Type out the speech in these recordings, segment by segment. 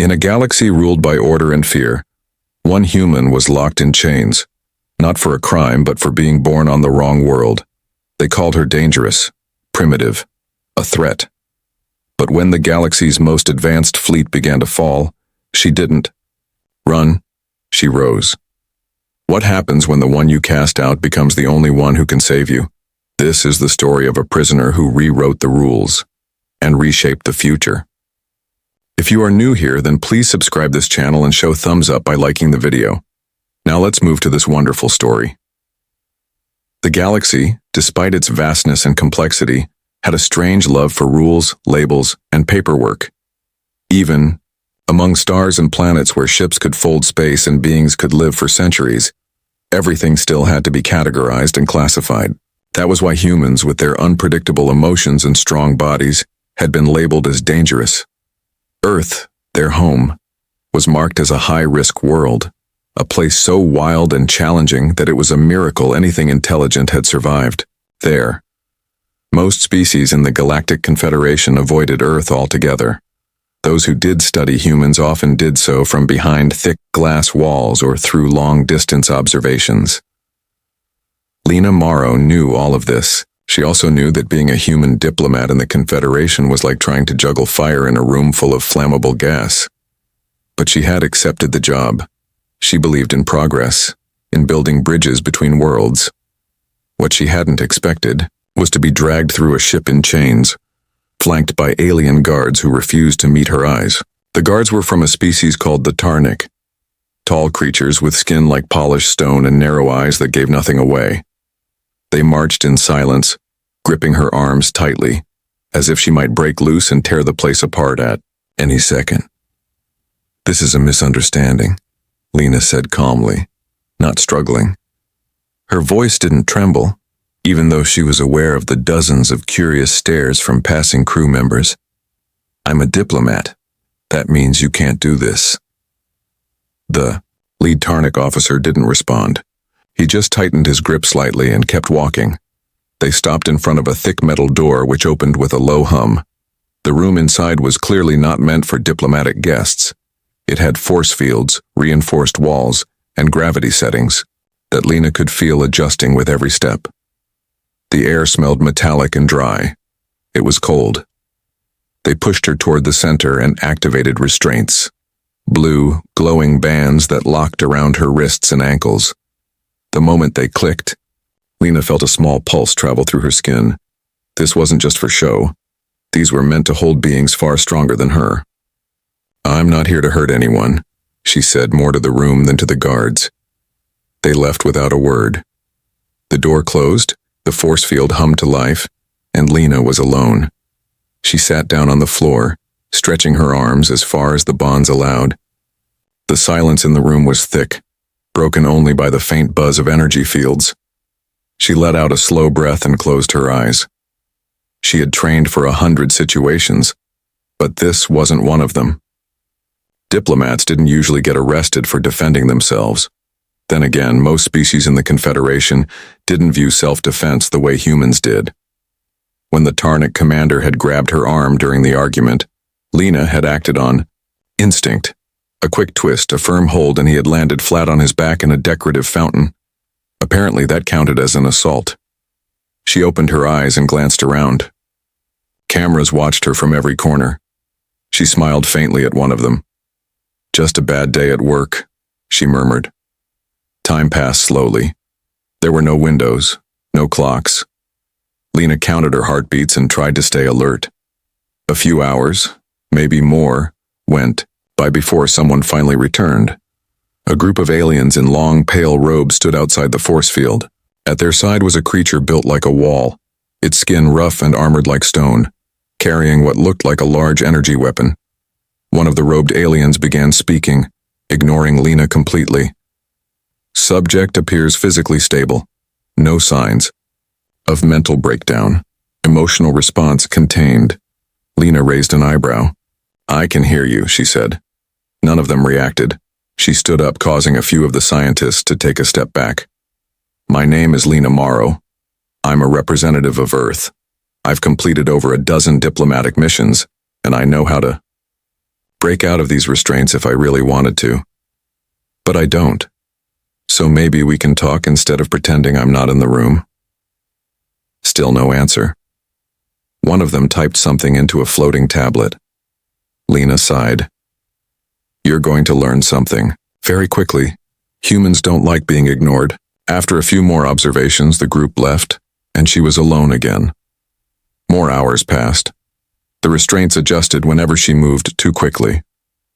In a galaxy ruled by order and fear, one human was locked in chains, not for a crime but for being born on the wrong world. They called her dangerous, primitive, a threat. But when the galaxy's most advanced fleet began to fall, she didn't run, she rose. What happens when the one you cast out becomes the only one who can save you? This is the story of a prisoner who rewrote the rules and reshaped the future. If you are new here, then please subscribe this channel and show thumbs up by liking the video. Now let's move to this wonderful story. The galaxy, despite its vastness and complexity, had a strange love for rules, labels, and paperwork. Even among stars and planets where ships could fold space and beings could live for centuries, everything still had to be categorized and classified. That was why humans, with their unpredictable emotions and strong bodies, had been labeled as dangerous. Earth, their home, was marked as a high-risk world, a place so wild and challenging that it was a miracle anything intelligent had survived. There, most species in the Galactic Confederation avoided Earth altogether. Those who did study humans often did so from behind thick glass walls or through long-distance observations. Lena Morrow knew all of this. She also knew that being a human diplomat in the Confederation was like trying to juggle fire in a room full of flammable gas. But she had accepted the job. She believed in progress, in building bridges between worlds. What she hadn't expected was to be dragged through a ship in chains, flanked by alien guards who refused to meet her eyes. The guards were from a species called the Tarnik, tall creatures with skin like polished stone and narrow eyes that gave nothing away. They marched in silence, gripping her arms tightly, as if she might break loose and tear the place apart at any second. "This is a misunderstanding," Lena said calmly, not struggling. Her voice didn't tremble, even though she was aware of the dozens of curious stares from passing crew members. "I'm a diplomat. That means you can't do this." The lead Tarnik officer didn't respond. He just tightened his grip slightly and kept walking. They stopped in front of a thick metal door which opened with a low hum. The room inside was clearly not meant for diplomatic guests. It had force fields, reinforced walls, and gravity settings that Lena could feel adjusting with every step. The air smelled metallic and dry. It was cold. They pushed her toward the center and activated restraints. Blue, glowing bands that locked around her wrists and ankles. The moment they clicked, Lena felt a small pulse travel through her skin. This wasn't just for show. These were meant to hold beings far stronger than her. "I'm not here to hurt anyone," she said, more to the room than to the guards. They left without a word. The door closed, the force field hummed to life, and Lena was alone. She sat down on the floor, stretching her arms as far as the bonds allowed. The silence in the room was thick, broken only by the faint buzz of energy fields. She let out a slow breath and closed her eyes. She had trained for 100 situations, but this wasn't one of them. Diplomats didn't usually get arrested for defending themselves. Then again, most species in the Confederation didn't view self-defense the way humans did. When the Tarnik commander had grabbed her arm during the argument, Lena had acted on instinct. A quick twist, a firm hold, and he had landed flat on his back in a decorative fountain. Apparently that counted as an assault. She opened her eyes and glanced around. Cameras watched her from every corner. She smiled faintly at one of them. "Just a bad day at work," she murmured. Time passed slowly. There were no windows, no clocks. Lena counted her heartbeats and tried to stay alert. A few hours, maybe more, went by before someone finally returned. A group of aliens in long, pale robes stood outside the force field. At their side was a creature built like a wall, its skin rough and armored like stone, carrying what looked like a large energy weapon. One of the robed aliens began speaking, ignoring Lena completely. "Subject appears physically stable. No signs of mental breakdown. Emotional response contained." Lena raised an eyebrow. "I can hear you," she said. None of them reacted. She stood up, causing a few of the scientists to take a step back. "My name is Lena Morrow. I'm a representative of Earth. I've completed over a dozen diplomatic missions, and I know how to..." break out of these restraints if I really wanted to. But I don't. So maybe we can talk instead of pretending I'm not in the room. Still no answer. One of them typed something into a floating tablet. Lena sighed. You're going to learn something. Very quickly. Humans don't like being ignored. After a few more observations, the group left, and she was alone again. More hours passed. The restraints adjusted whenever she moved too quickly.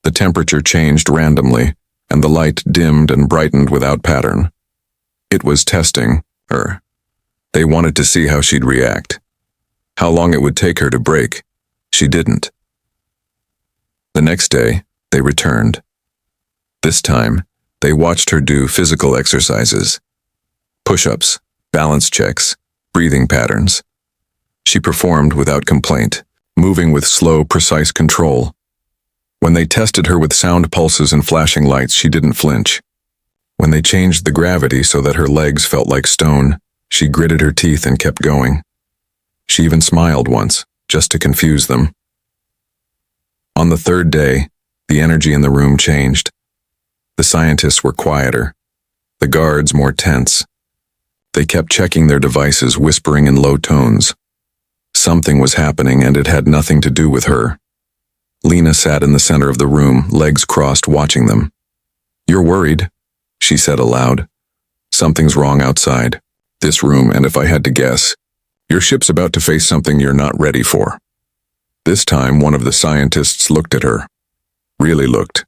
The temperature changed randomly, and the light dimmed and brightened without pattern. It was testing her. They wanted to see how she'd react. How long it would take her to break. She didn't. The next day, they returned. This time, they watched her do physical exercises. Push-ups, balance checks, breathing patterns. She performed without complaint, moving with slow, precise control. When they tested her with sound pulses and flashing lights, she didn't flinch. When they changed the gravity so that her legs felt like stone, she gritted her teeth and kept going. She even smiled once, just to confuse them. On the third day, the energy in the room changed. The scientists were quieter, the guards more tense. They kept checking their devices, whispering in low tones. Something was happening, and it had nothing to do with her. Lena sat in the center of the room, legs crossed, watching them. You're worried, she said aloud. Something's wrong outside this room, and if I had to guess, your ship's about to face something you're not ready for. This time, one of the scientists looked at her. Really looked.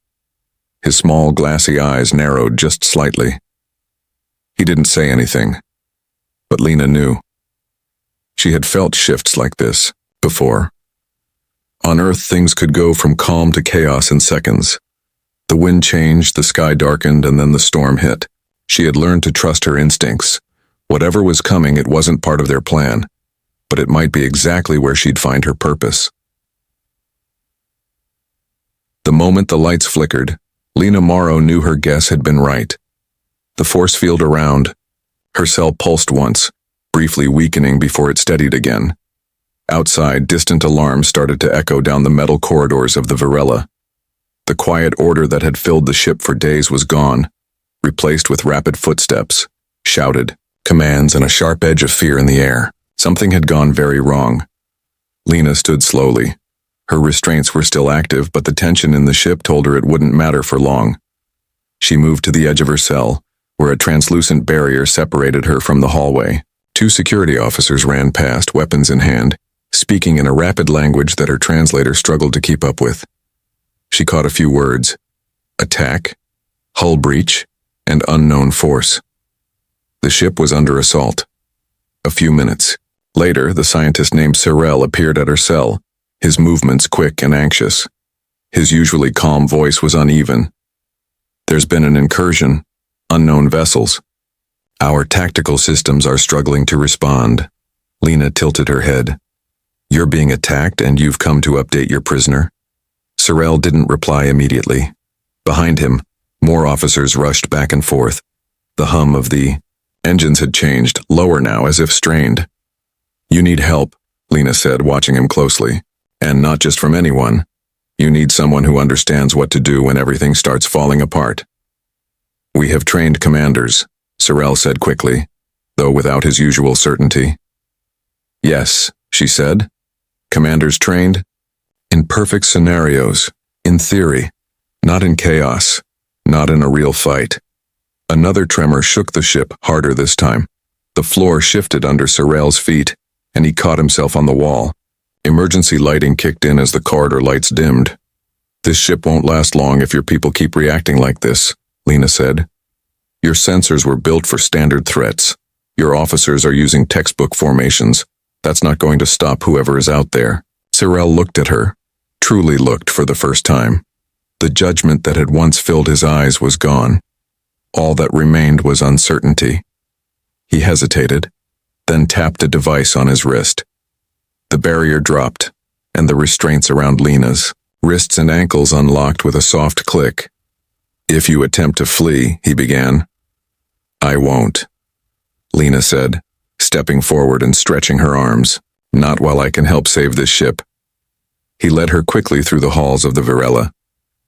His small, glassy eyes narrowed just slightly. He didn't say anything, but Lena knew. She had felt shifts like this before. On Earth, things could go from calm to chaos in seconds. The wind changed, the sky darkened, and then the storm hit. She had learned to trust her instincts. Whatever was coming, it wasn't part of their plan, but it might be exactly where she'd find her purpose. The moment the lights flickered, Lena Morrow knew her guess had been right. The force field around her cell pulsed once, briefly weakening before it steadied again. Outside, distant alarms started to echo down the metal corridors of the Varela. The quiet order that had filled the ship for days was gone, replaced with rapid footsteps, shouted commands, and a sharp edge of fear in the air. Something had gone very wrong. Lena stood slowly. Her restraints were still active, but the tension in the ship told her it wouldn't matter for long. She moved to the edge of her cell, where a translucent barrier separated her from the hallway. 2 security officers ran past, weapons in hand, speaking in a rapid language that her translator struggled to keep up with. She caught a few words: attack, hull breach, and unknown force. The ship was under assault. A few minutes later, the scientist named Sorel appeared at her cell, his movements quick and anxious. His usually calm voice was uneven. There's been an incursion. Unknown vessels. Our tactical systems are struggling to respond. Lena tilted her head. You're being attacked and you've come to update your prisoner? Sorel didn't reply immediately. Behind him, more officers rushed back and forth. The hum of the engines had changed, lower now, as if strained. You need help, Lena said, watching him closely. And not just from anyone. You need someone who understands what to do when everything starts falling apart. We have trained commanders, Sorel said quickly, though without his usual certainty. Yes, she said. Commanders trained? In perfect scenarios, in theory, not in chaos, not in a real fight. Another tremor shook the ship, harder this time. The floor shifted under Sorel's feet, and he caught himself on the wall. Emergency lighting kicked in as the corridor lights dimmed. This ship won't last long if your people keep reacting like this, Lena said. Your sensors were built for standard threats. Your officers are using textbook formations. That's not going to stop whoever is out there. Sorel looked at her, truly looked for the first time. The judgment that had once filled his eyes was gone. All that remained was uncertainty. He hesitated, then tapped a device on his wrist. The barrier dropped, and the restraints around Lena's wrists and ankles unlocked with a soft click. If you attempt to flee, he began. I won't, Lena said, stepping forward and stretching her arms. Not while I can help save this ship. He led her quickly through the halls of the Varela.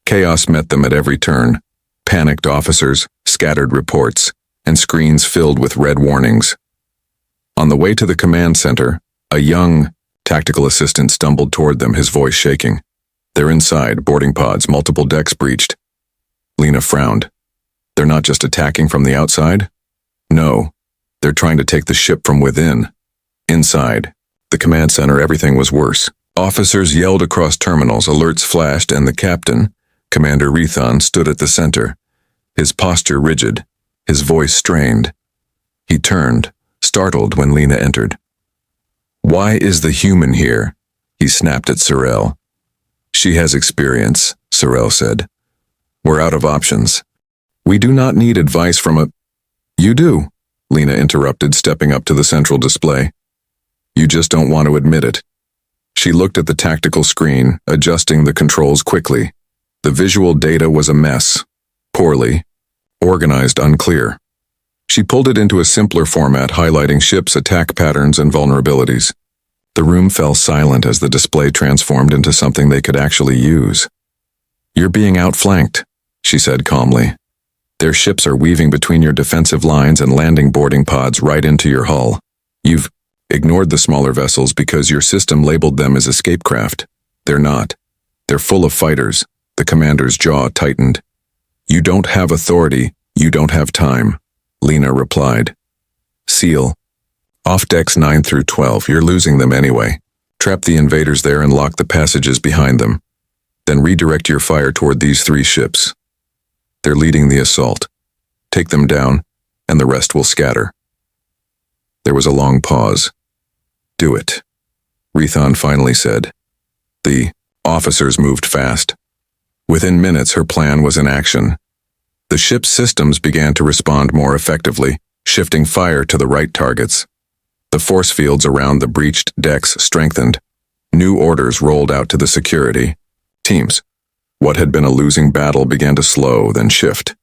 Chaos met them at every turn. Panicked officers, scattered reports, and screens filled with red warnings. On the way to the command center, a young tactical assistant stumbled toward them, his voice shaking. They're inside, boarding pods, multiple decks breached. Lena frowned. They're not just attacking from the outside? No, they're trying to take the ship from within. Inside the command center, everything was worse. Officers yelled across terminals, alerts flashed, and the captain, Commander Rethon, stood at the center, his posture rigid, his voice strained. He turned, startled when Lena entered. "Why is the human here?" he snapped at Sorel. "She has experience," Sorel said. "We're out of options. We do not need advice from a—" "You do," Lena interrupted, stepping up to the central display. "You just don't want to admit it." She looked at the tactical screen, adjusting the controls quickly. The visual data was a mess. Poorly organized, unclear. She pulled it into a simpler format, highlighting ships' attack patterns and vulnerabilities. The room fell silent as the display transformed into something they could actually use. "You're being outflanked," she said calmly. "Their ships are weaving between your defensive lines and landing boarding pods right into your hull. You've ignored the smaller vessels because your system labeled them as escape craft. They're not. They're full of fighters." The commander's jaw tightened. "You don't have authority. You don't have time," Lena replied. "Seal. Off decks 9 through 12. You're losing them anyway. Trap the invaders there and lock the passages behind them. Then redirect your fire toward these 3 ships. They're leading the assault. Take them down, and the rest will scatter." There was a long pause. "Do it," Rethon finally said. The officers moved fast. Within minutes, her plan was in action. The ship's systems began to respond more effectively, shifting fire to the right targets. The force fields around the breached decks strengthened. New orders rolled out to the security teams. What had been a losing battle began to slow, then shift.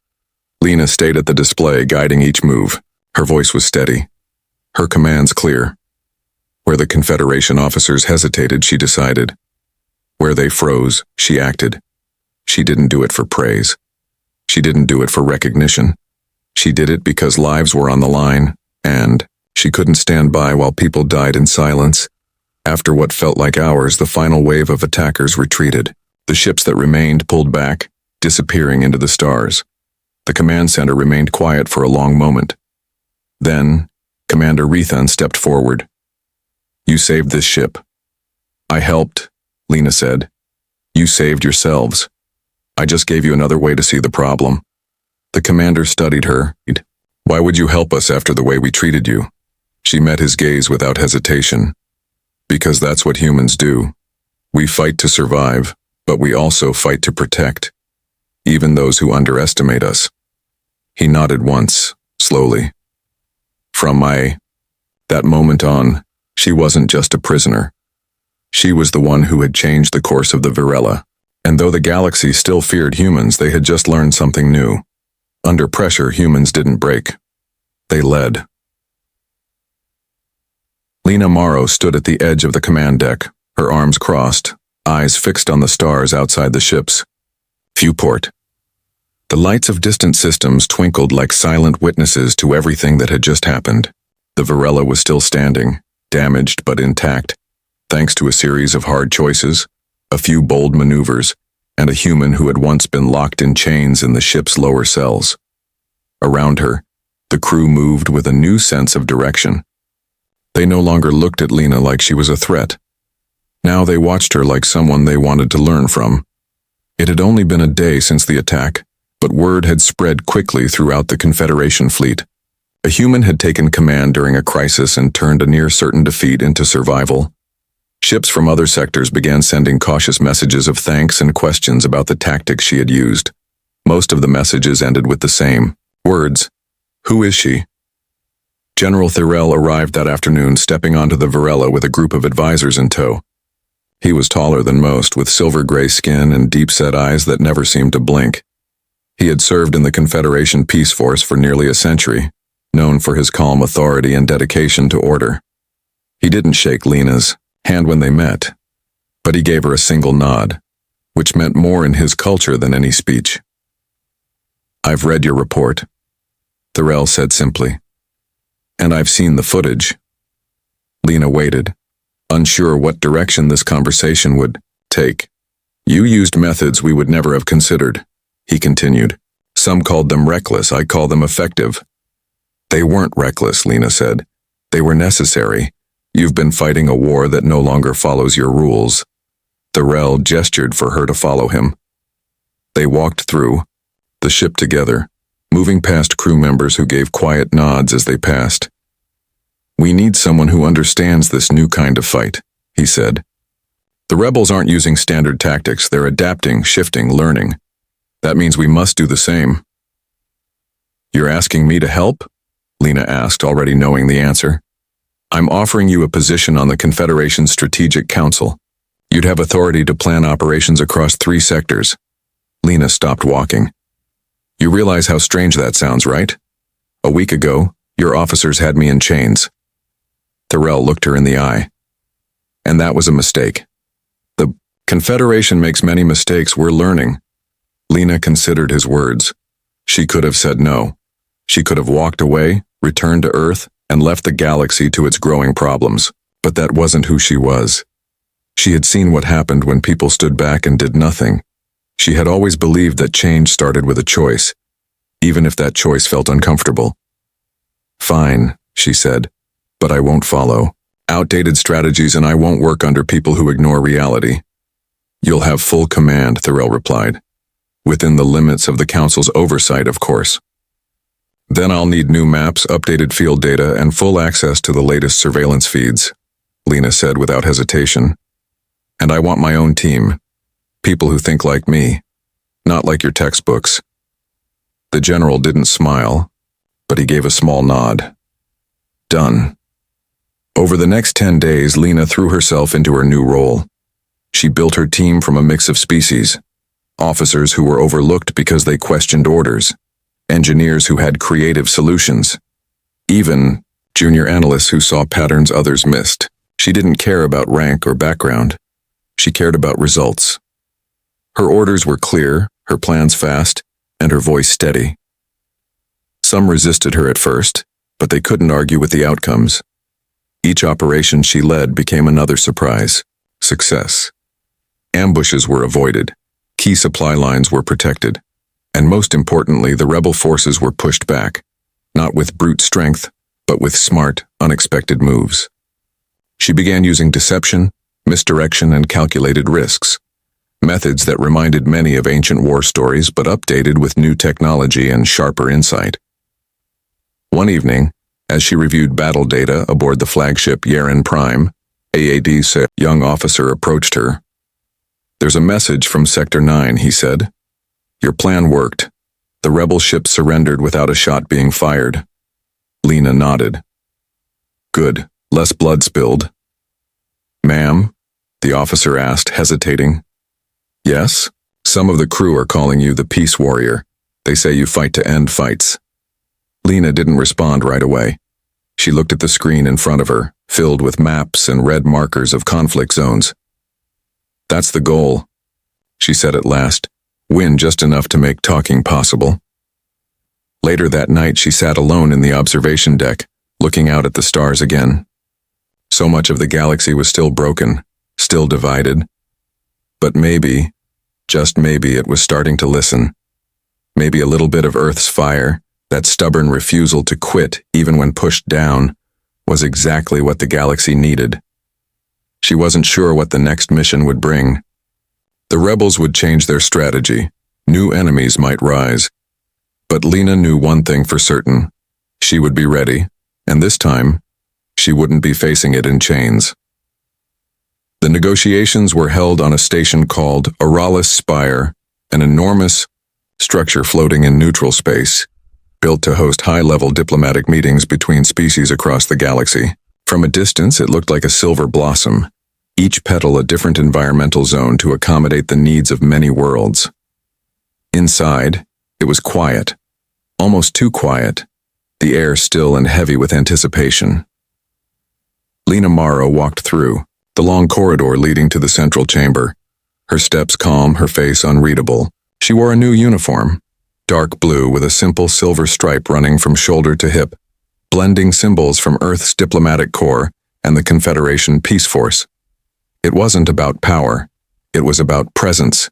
Lena stayed at the display, guiding each move. Her voice was steady, her commands clear. Where the Confederation officers hesitated, she decided. Where they froze, she acted. She didn't do it for praise. She didn't do it for recognition. She did it because lives were on the line, and she couldn't stand by while people died in silence. After what felt like hours, the final wave of attackers retreated. The ships that remained pulled back, disappearing into the stars. The command center remained quiet for a long moment. Then, Commander Rethon stepped forward. "You saved this ship." "I helped," Lena said. "You saved yourselves. I just gave you another way to see the problem." The commander studied her. "Why would you help us after the way we treated you?" She met his gaze without hesitation. "Because that's what humans do. We fight to survive, but we also fight to protect, even those who underestimate us." He nodded once, slowly. From that moment on, she wasn't just a prisoner. She was the one who had changed the course of the Virella. And though the galaxy still feared humans, they had just learned something new. Under pressure, humans didn't break. They led. Lena Morrow stood at the edge of the command deck, her arms crossed, eyes fixed on the stars outside the ships. Viewport. The lights of distant systems twinkled like silent witnesses to everything that had just happened. The Virella was still standing, damaged but intact, thanks to a series of hard choices, a few bold maneuvers, and a human who had once been locked in chains in the ship's lower cells. Around her, the crew moved with a new sense of direction. They no longer looked at Lena like she was a threat. Now they watched her like someone they wanted to learn from. It had only been a day since the attack, but word had spread quickly throughout the Confederation fleet. A human had taken command during a crisis and turned a near-certain defeat into survival. Ships from other sectors began sending cautious messages of thanks and questions about the tactics she had used. Most of the messages ended with the same words. "Who is she?" General Thirell arrived that afternoon, stepping onto the Virella with a group of advisors in tow. He was taller than most, with silver-gray skin and deep-set eyes that never seemed to blink. He had served in the Confederation Peace Force for nearly a century, known for his calm authority and dedication to order. He didn't shake Lena's hand when they met, but he gave her a single nod. which meant more in his culture than any speech. "I've read your report," Thorell said simply. "And I've seen the footage." Lena waited, unsure what direction this conversation would take. "You used methods we would never have considered," he continued. "Some called them reckless, I call them effective." "They weren't reckless," Lena said. "They were necessary. You've been fighting a war that no longer follows your rules." Thorell gestured for her to follow him. They walked through the ship together, moving past crew members who gave quiet nods as they passed. "We need someone who understands this new kind of fight," he said. "The rebels aren't using standard tactics, they're adapting, shifting, learning. That means we must do the same." "You're asking me to help?" Lena asked, already knowing the answer. "I'm offering you a position on the Confederation's Strategic Council. You'd have authority to plan operations across 3 sectors. Lena stopped walking. "You realize how strange that sounds, right? A week ago, your officers had me in chains." Thorell looked her in the eye. "And that was a mistake. The Confederation makes many mistakes, we're learning." Lena considered his words. She could have said no. She could have walked away, returned to Earth, and left the galaxy to its growing problems. But that wasn't who she was. She had seen what happened when people stood back and did nothing. She had always believed that change started with a choice, even if that choice felt uncomfortable. "Fine," she said, "but I won't follow outdated strategies and I won't work under people who ignore reality." "You'll have full command," Thorell replied. "Within the limits of the Council's oversight, of course. Then I'll need new maps, updated field data, and full access to the latest surveillance feeds," Lena said without hesitation. "And I want my own team. People who think like me, not like your textbooks." The general didn't smile, but he gave a small nod. Done. Over the next 10 days, Lena threw herself into her new role. She built her team from a mix of species: officers who were overlooked because they questioned orders, engineers who had creative solutions, even junior analysts who saw patterns others missed. She didn't care about rank or background. She cared about results. Her orders were clear, her plans fast, and her voice steady. Some resisted her at first, but they couldn't argue with the outcomes. Each operation she led became another surprise: success. Ambushes were avoided, key supply lines were protected, and most importantly, the rebel forces were pushed back, not with brute strength, but with smart, unexpected moves. She began using deception, misdirection, and calculated risks, methods that reminded many of ancient war stories but updated with new technology and sharper insight. One evening, as she reviewed battle data aboard the flagship Yaren Prime, AAD's young officer approached her. "There's a message from Sector 9, he said. "Your plan worked. The rebel ship surrendered without a shot being fired." Lena nodded. "Good. Less blood spilled." "Ma'am?" the officer asked, hesitating. "Yes? Some of the crew are calling you the Peace Warrior. They say you fight to end fights." Lena didn't respond right away. She looked at the screen in front of her, filled with maps and red markers of conflict zones. "That's the goal," she said at last. "Win just enough to make talking possible." Later that night, she sat alone in the observation deck, looking out at the stars again. So much of the galaxy was still broken, still divided. But maybe, just maybe, it was starting to listen. Maybe a little bit of Earth's fire, that stubborn refusal to quit even when pushed down, was exactly what the galaxy needed. She wasn't sure what the next mission would bring. The rebels would change their strategy. New enemies might rise. But Lena knew one thing for certain. She would be ready, and this time, she wouldn't be facing it in chains. The negotiations were held on a station called Auralis Spire, an enormous structure floating in neutral space, built to host high-level diplomatic meetings between species across the galaxy. From a distance, it looked like a silver blossom, each petal a different environmental zone to accommodate the needs of many worlds. Inside, it was quiet, almost too quiet, the air still and heavy with anticipation. Lena Morrow walked through the long corridor leading to the central chamber. Her steps calm, her face unreadable. She wore a new uniform, dark blue with a simple silver stripe running from shoulder to hip, blending symbols from Earth's diplomatic corps and the Confederation Peace Force. It wasn't about power. It was about presence.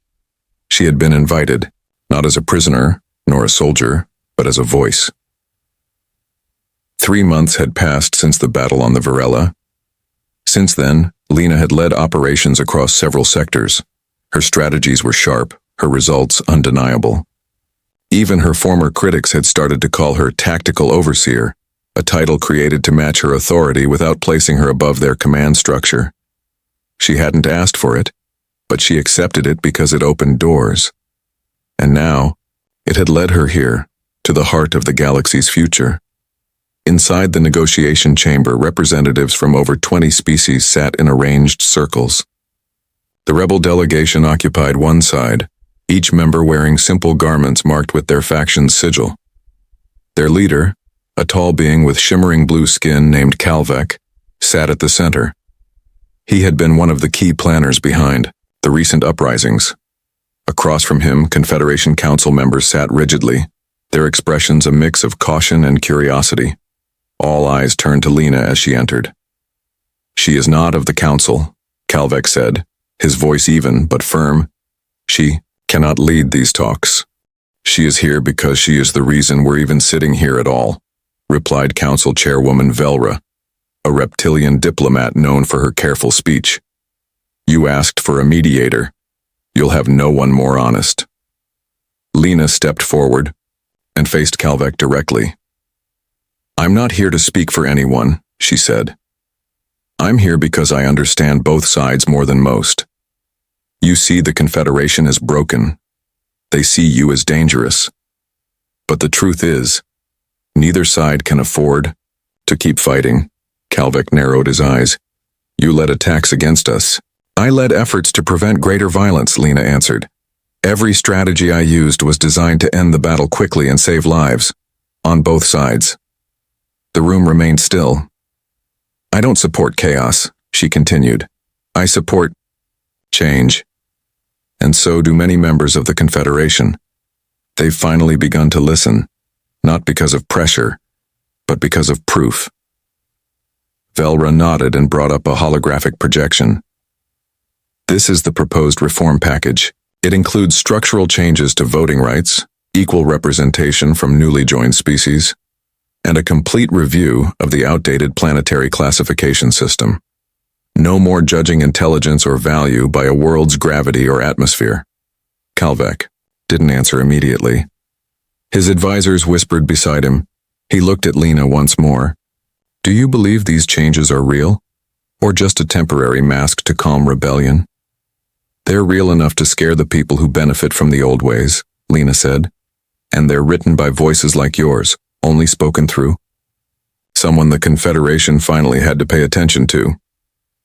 She had been invited, not as a prisoner, nor a soldier, but as a voice. 3 months had passed since the battle on the Varela. Since then, Lena had led operations across several sectors. Her strategies were sharp, her results undeniable. Even her former critics had started to call her tactical overseer, a title created to match her authority without placing her above their command structure. She hadn't asked for it, but she accepted it because it opened doors. And now, it had led her here, to the heart of the galaxy's future. Inside the negotiation chamber, representatives from over 20 species sat in arranged circles. The rebel delegation occupied one side, each member wearing simple garments marked with their faction's sigil. Their leader, a tall being with shimmering blue skin named Calvek, sat at the center. He had been one of the key planners behind the recent uprisings. Across from him, Confederation Council members sat rigidly, their expressions a mix of caution and curiosity. All eyes turned to Lena as she entered. "She is not of the Council," Calvek said, his voice even but firm. "She cannot lead these talks. She is here because she is the reason we're even sitting here at all," replied Council Chairwoman Velra, a reptilian diplomat known for her careful speech. "You asked for a mediator. You'll have no one more honest." Lena stepped forward and faced Calvek directly. "I'm not here to speak for anyone," she said. "I'm here because I understand both sides more than most. You see the Confederation as broken. They see you as dangerous. But the truth is, neither side can afford to keep fighting." Calvek narrowed his eyes. "You led attacks against us. I led efforts to prevent greater violence," Lena answered. "Every strategy I used was designed to end the battle quickly and save lives, on both sides." The room remained still. "I don't support chaos," she continued. "I support change. And so do many members of the Confederation. They've finally begun to listen, not because of pressure, but because of proof." Velra nodded and brought up a holographic projection. "This is the proposed reform package. It includes structural changes to voting rights, equal representation from newly joined species, and a complete review of the outdated planetary classification system. No more judging intelligence or value by a world's gravity or atmosphere." Calvek didn't answer immediately. His advisors whispered beside him. He looked at Lena once more. "Do you believe these changes are real? Or just a temporary mask to calm rebellion?" "They're real enough to scare the people who benefit from the old ways," Lena said. "And they're written by voices like yours, only spoken through. Someone the Confederation finally had to pay attention to."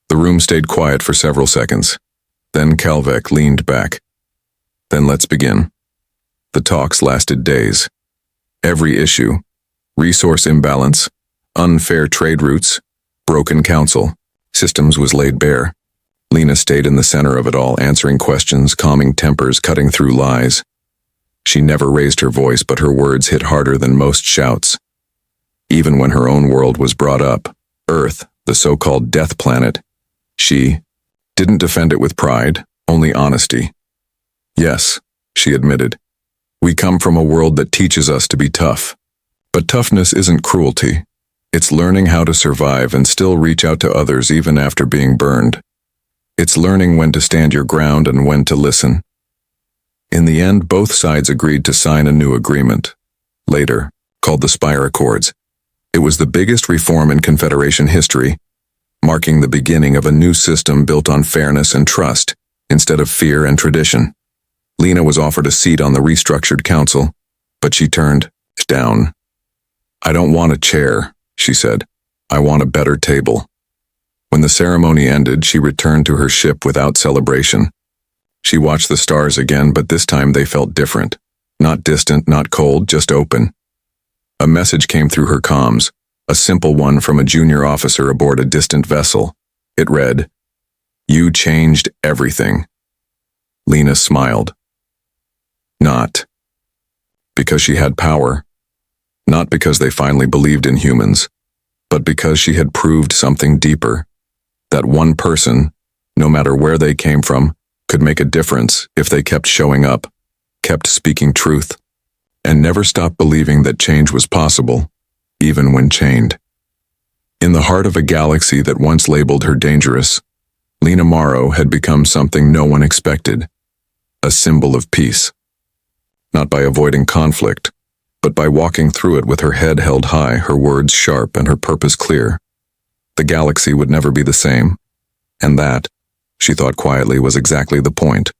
The room stayed quiet for several seconds. Then Calvek leaned back. "Then let's begin." The talks lasted days. Every issue, resource imbalance, unfair trade routes, broken council, systems was laid bare. Lena stayed in the center of it all, answering questions, calming tempers, cutting through lies. She never raised her voice, but her words hit harder than most shouts. Even when her own world was brought up, Earth, the so-called death planet, she didn't defend it with pride, only honesty. "Yes," she admitted, "we come from a world that teaches us to be tough. But toughness isn't cruelty. It's learning how to survive and still reach out to others even after being burned. It's learning when to stand your ground and when to listen." In the end, both sides agreed to sign a new agreement, later called the Spire Accords. It was the biggest reform in Confederation history, marking the beginning of a new system built on fairness and trust, instead of fear and tradition. Lena was offered a seat on the restructured council, but she turned down. "I don't want a chair," she said. "I want a better table." When the ceremony ended, she returned to her ship without celebration. She watched the stars again, but this time they felt different. Not distant, not cold, just open. A message came through her comms, a simple one from a junior officer aboard a distant vessel. It read, "You changed everything. Lena smiled. Not because she had power, not because they finally believed in humans, but because she had proved something deeper, that one person, no matter where they came from, could make a difference if they kept showing up, kept speaking truth, and never stopped believing that change was possible, even when chained. In the heart of a galaxy that once labeled her dangerous, Lena Morrow had become something no one expected, a symbol of peace. Not by avoiding conflict, but by walking through it with her head held high, her words sharp, and her purpose clear. The galaxy would never be the same, and that, she thought quietly, was exactly the point.